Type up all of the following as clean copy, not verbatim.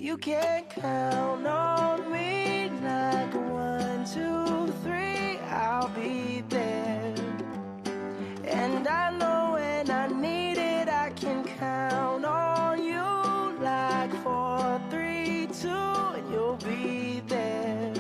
You can count on me like 1, 2, 3, I'll be there. And I know when I need it, I can count on you like 4, 3, 2, and you'll be there.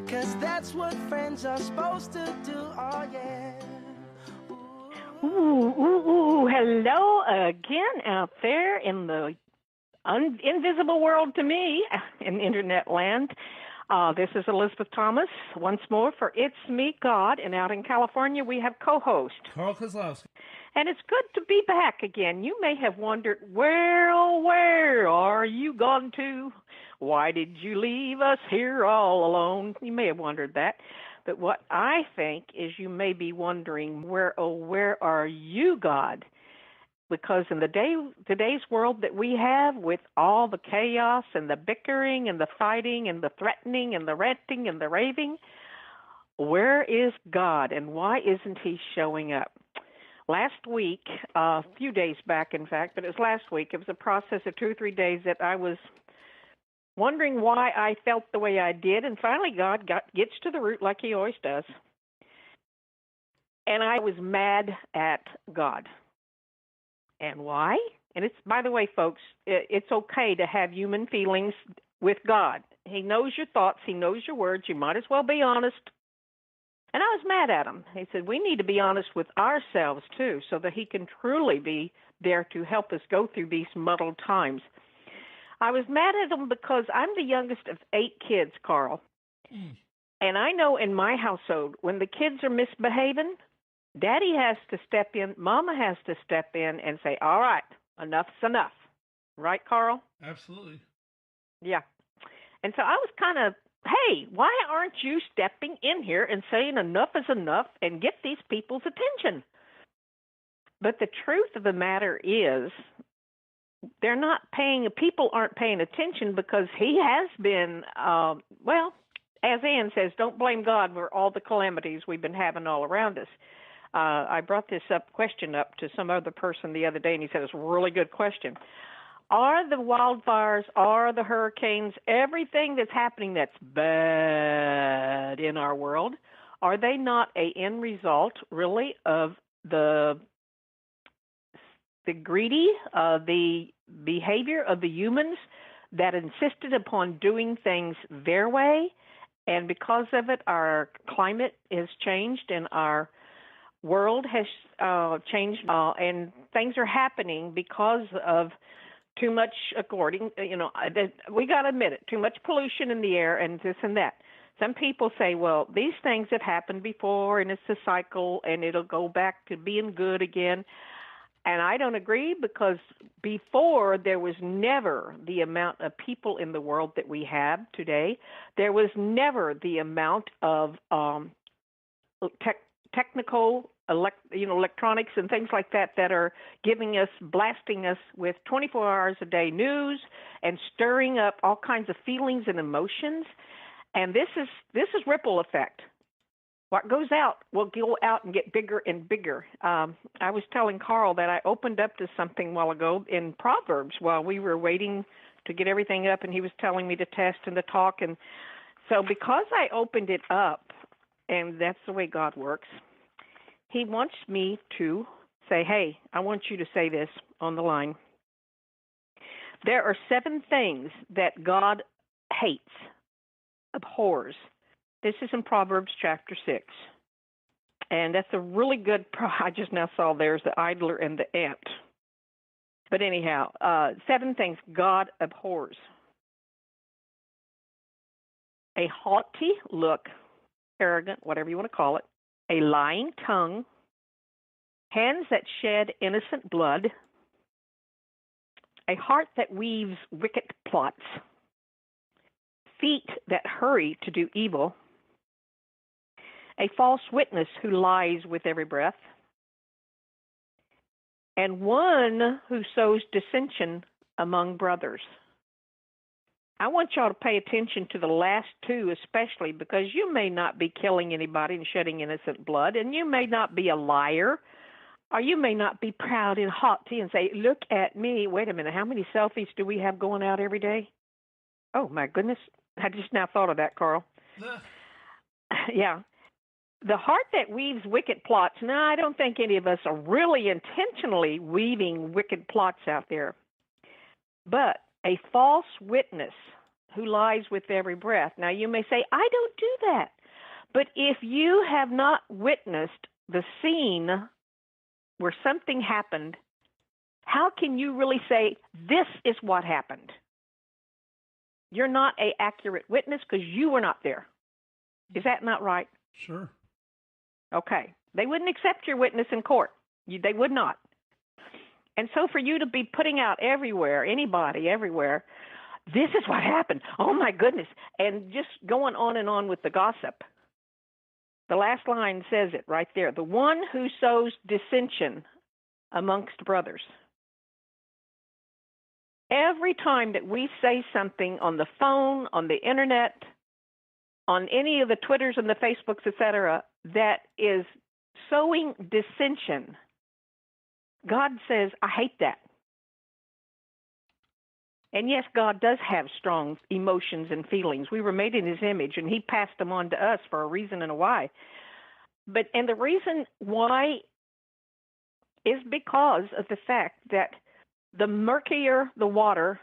'Cause that's what friends are supposed to do, oh yeah. Hello again out there in the invisible world to me in internet land. This is Elizabeth Thomas once more for It's Me, God, and out in California we have co-host Carl Kozlowski. And it's good to be back again. You may have wondered, where are you gone to? Why did you leave us here all alone? You may have wondered that. But what I think is you may be wondering, where are you, God? Because in today's world that we have, with all the chaos and the bickering and the fighting and the threatening and the ranting and the raving, where is God and why isn't he showing up? Last week, a few days back, in fact, but it was last week, it was a process of 2 or 3 days that I was wondering why I felt the way I did, and finally God gets to the root like he always does. And I was mad at God. And why? And it's, by the way, folks, it's okay to have human feelings with God. He knows your thoughts. He knows your words. You might as well be honest. And I was mad at him. He said, we need to be honest with ourselves, too, so that he can truly be there to help us go through these muddled times. I was mad at him because I'm the youngest of 8 kids, Carl. And I know in my household, when the kids are misbehaving, Daddy has to step in, Mama has to step in and say, all right, enough's enough. Right, Carl? Absolutely. Yeah. And so I was kind of, hey, why aren't you stepping in here and saying enough is enough and get these people's attention? But the truth of the matter is, people aren't paying attention because he has been, as Ann says, don't blame God for all the calamities we've been having all around us. I brought this question up to some other person the other day, and he said, it's a really good question. Are the wildfires, are the hurricanes, everything that's happening that's bad in our world, are they not an end result, really, of the greedy, the behavior of the humans that insisted upon doing things their way? And because of it, our climate has changed and our world has changed, and things are happening because of too much, we got to admit it, too much pollution in the air and this and that. Some people say, well, these things have happened before and it's a cycle and it'll go back to being good again. And I don't agree, because before there was never the amount of people in the world that we have today. There was never the amount of technical electronics and things like that are blasting us with 24 hours a day news and stirring up all kinds of feelings and emotions. And this is ripple effect. What goes out will go out and get bigger and bigger. I was telling Carl that I opened up to something a while ago in Proverbs while we were waiting to get everything up, and he was telling me to test and to talk. And so because I opened it up, and that's the way God works, he wants me to say, hey, I want you to say this on the line. There are 7 things that God hates, abhors. This is in Proverbs chapter 6. And that's a really good, I just now saw there's the idler and the ant. But anyhow, 7 things God abhors. A haughty look, arrogant, whatever you want to call it, a lying tongue, hands that shed innocent blood, a heart that weaves wicked plots, feet that hurry to do evil, a false witness who lies with every breath, and one who sows dissension among brothers. I want y'all to pay attention to the last 2 especially, because you may not be killing anybody and shedding innocent blood, and you may not be a liar or you may not be proud and haughty and say, look at me. Wait a minute, how many selfies do we have going out every day? Oh, my goodness. I just now thought of that, Carl. Yeah. The heart that weaves wicked plots. Now, I don't think any of us are really intentionally weaving wicked plots out there. But a false witness who lies with every breath. Now, you may say, I don't do that. But if you have not witnessed the scene where something happened, how can you really say, this is what happened? You're not an accurate witness because you were not there. Is that not right? Sure. Okay. They wouldn't accept your witness in court. They would not. And so for you to be putting out everywhere, anybody, everywhere, this is what happened. Oh, my goodness. And just going on and on with the gossip. The last line says it right there. The one who sows dissension amongst brothers. Every time that we say something on the phone, on the internet, on any of the Twitters and the Facebooks, etc., that is sowing dissension, God says, I hate that. And yes, God does have strong emotions and feelings. We were made in his image, and he passed them on to us for a reason and a why. And the reason why is because of the fact that the murkier the water,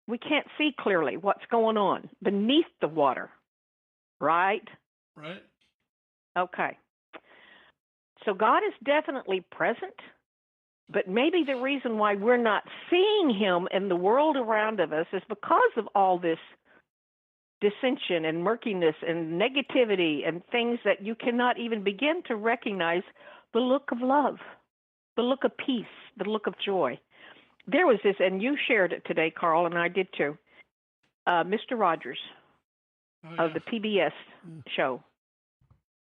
we can't see clearly what's going on beneath the water, right? Right. Okay. So God is definitely present. But maybe the reason why we're not seeing him in the world around of us is because of all this dissension and murkiness and negativity and things that you cannot even begin to recognize the look of love, the look of peace, the look of joy. There was this, and you shared it today, Carl, and I did too, Mr. Rogers of the PBS show.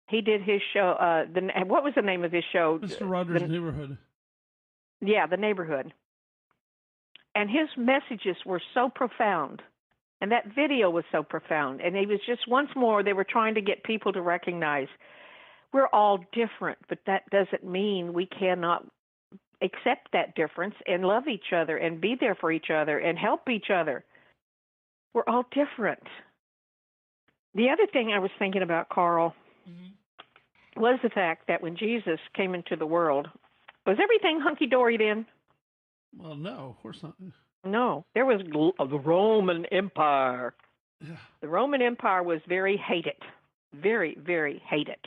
He did his show. What was the name of his show? Mr. Rogers' Neighborhood. Yeah, The Neighborhood. And his messages were so profound. And that video was so profound. And he was just, once more, they were trying to get people to recognize we're all different, but that doesn't mean we cannot accept that difference and love each other and be there for each other and help each other. We're all different. The other thing I was thinking about, Carl, was the fact that when Jesus came into the world, was everything hunky-dory then? Well, no, of course not. No. There was the Roman Empire. Yeah. The Roman Empire was very hated, very, very hated.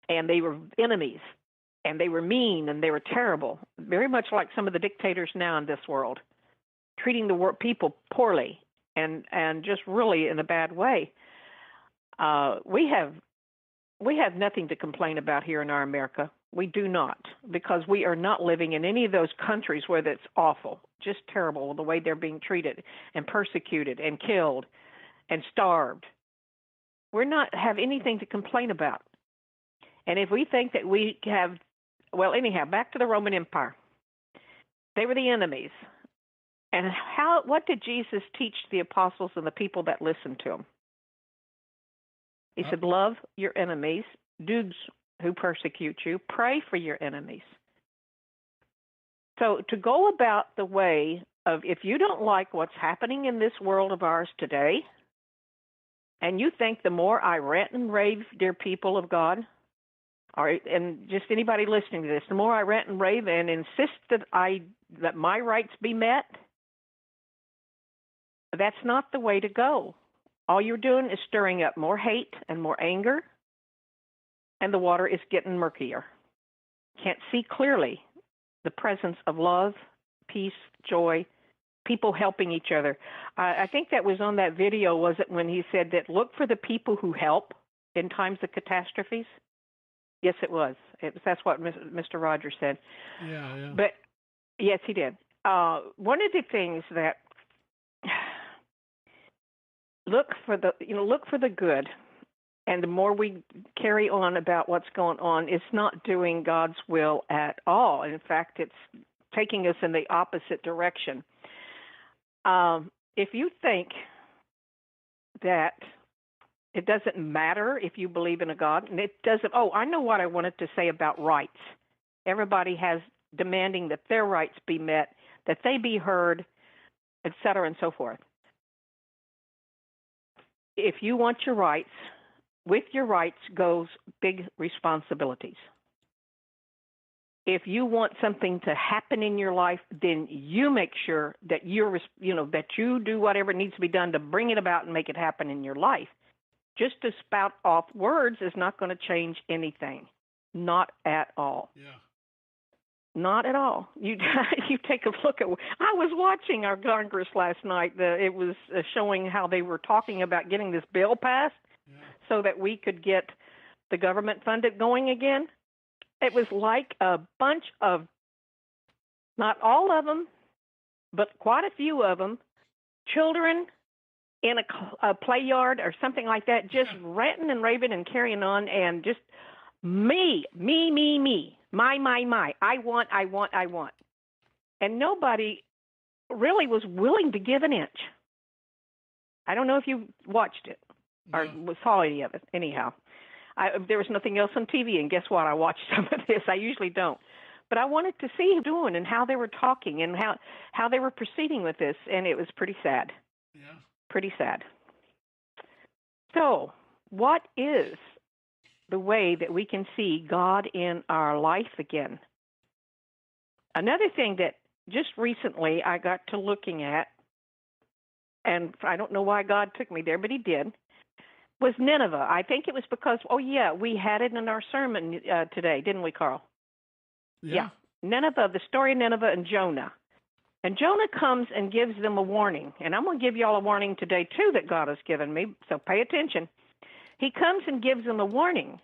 And they were enemies, and they were mean, and they were terrible, very much like some of the dictators now in this world, treating the people poorly and just really in a bad way. We have nothing to complain about here in our America. We do not, because we are not living in any of those countries where that's awful, just terrible, the way they're being treated and persecuted and killed and starved. We're not have anything to complain about. And if we think that we have, well, anyhow, back to the Roman Empire. They were the enemies. And what did Jesus teach the apostles and the people that listened to him? He said, love your enemies, do who persecute you, pray for your enemies. So to go about the way of, if you don't like what's happening in this world of ours today, and you think the more I rant and rave, dear people of God, and just anybody listening to this, the more I rant and rave and insist that my rights be met, that's not the way to go. All you're doing is stirring up more hate and more anger, and the water is getting murkier. Can't see clearly the presence of love, peace, joy, people helping each other. I think that was on that video, was it, when he said that look for the people who help in times of catastrophes? Yes, it was. That's what Mr. Rogers said. Yeah. But yes, he did. One of the things that look for the good, and the more we carry on about what's going on, it's not doing God's will at all. In fact, it's taking us in the opposite direction. If you think that it doesn't matter if you believe in a God, and it doesn't, I know what I wanted to say about rights. everybody has demanding that their rights be met, that they be heard, et cetera, and so forth. If you want your rights, with your rights goes big responsibilities. If you want something to happen in your life, then you make sure that that you do whatever needs to be done to bring it about and make it happen in your life. Just to spout off words is not going to change anything. Not at all. Yeah. Not at all. You take a look at. I was watching our Congress last night. It was showing how they were talking about getting this bill passed so that we could get the government funded going again. It was like a bunch of, not all of them, but quite a few of them, children in a play yard or something like that, just ranting and raving and carrying on, and just me, my, I want. And nobody really was willing to give an inch. I don't know if you watched it or saw any of it. Anyhow, there was nothing else on TV, and guess what? I watched some of this. I usually don't. But I wanted to see him doing and how they were talking and how they were proceeding with this, and it was pretty sad. Yeah. Pretty sad. So, what is the way that we can see God in our life again? Another thing that just recently I got to looking at, and I don't know why God took me there, but he did, was Nineveh. I think it was because, we had it in our sermon today, didn't we, Carl? Yeah. Nineveh, the story of Nineveh and Jonah. And Jonah comes and gives them a warning. And I'm going to give you all a warning today, too, that God has given me, so pay attention. He comes and gives them a warning.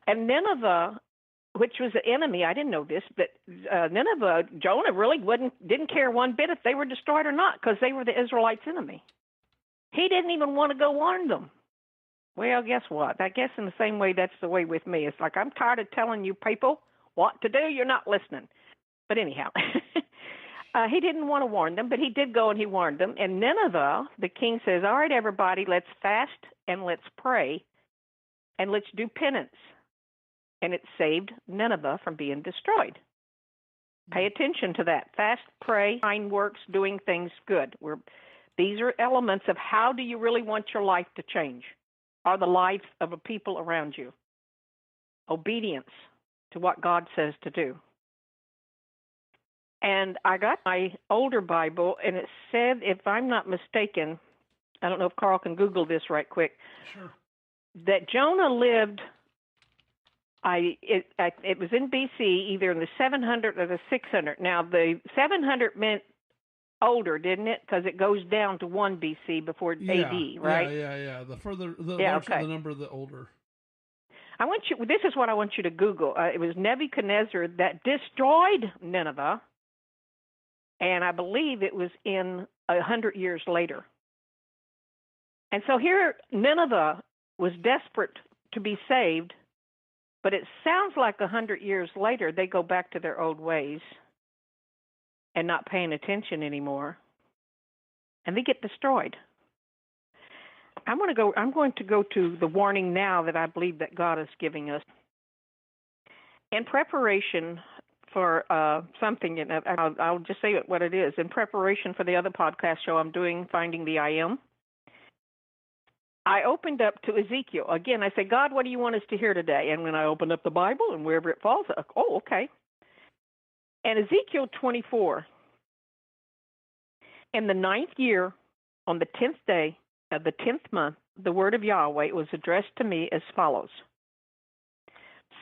And Nineveh, which was the enemy, I didn't know this, but Nineveh, Jonah really didn't care one bit if they were destroyed or not, because they were the Israelites' enemy. He didn't even want to go warn them. Well, guess what? I guess in the same way, that's the way with me. It's like, I'm tired of telling you people what to do. You're not listening. But anyhow, he didn't want to warn them, but he did go and he warned them. And Nineveh, the king says, all right, everybody, let's fast and let's pray and let's do penance. And it saved Nineveh from being destroyed. Pay attention to that. Fast, pray, fine works, doing things good. These are elements of how do you really want your life to change, or the lives of the people around you. Obedience to what God says to do. And I got my older Bible, and it said, if I'm not mistaken, I don't know if Carl can Google this right quick, Sure. that Jonah lived, it was in BC, either in the 700 or the 600. Now, the 700 meant older, didn't it? Because it goes down to 1 BC before AD, right? Yeah. The larger okay. the number, the older. This is what I want you to Google. It was Nebuchadnezzar that destroyed Nineveh, and I believe it was in 100 years later. And so here, Nineveh was desperate to be saved, but it sounds like 100 years later, they go back to their old ways and not paying attention anymore, and they get destroyed. I'm going to go to the warning now that I believe that God is giving us. In preparation for something, and I'll just say what it is. In preparation for the other podcast show I'm doing, Finding the I Am, I opened up to Ezekiel. Again, I said, God, what do you want us to hear today? And when I opened up the Bible and wherever it falls, okay. And Ezekiel 24, in the 9th year, on the 10th day of the 10th month, the word of Yahweh was addressed to me as follows.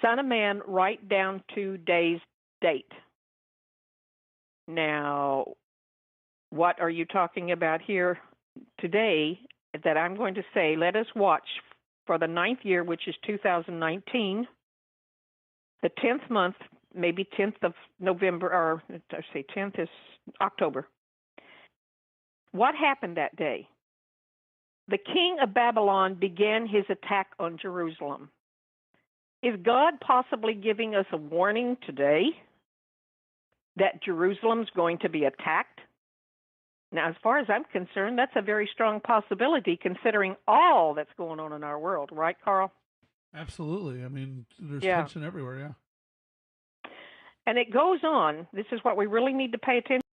Son of man, write down today's date. Now, what are you talking about here today that I'm going to say? Let us watch for the 9th year, which is 2019, the 10th month, maybe 10th of November, or I say 10th is October. What happened that day? The king of Babylon began his attack on Jerusalem. Is God possibly giving us a warning today that Jerusalem's going to be attacked? Now, as far as I'm concerned, that's a very strong possibility considering all that's going on in our world, right, Carl? Absolutely. I mean, there's tension everywhere, yeah. And it goes on. This is what we really need to pay attention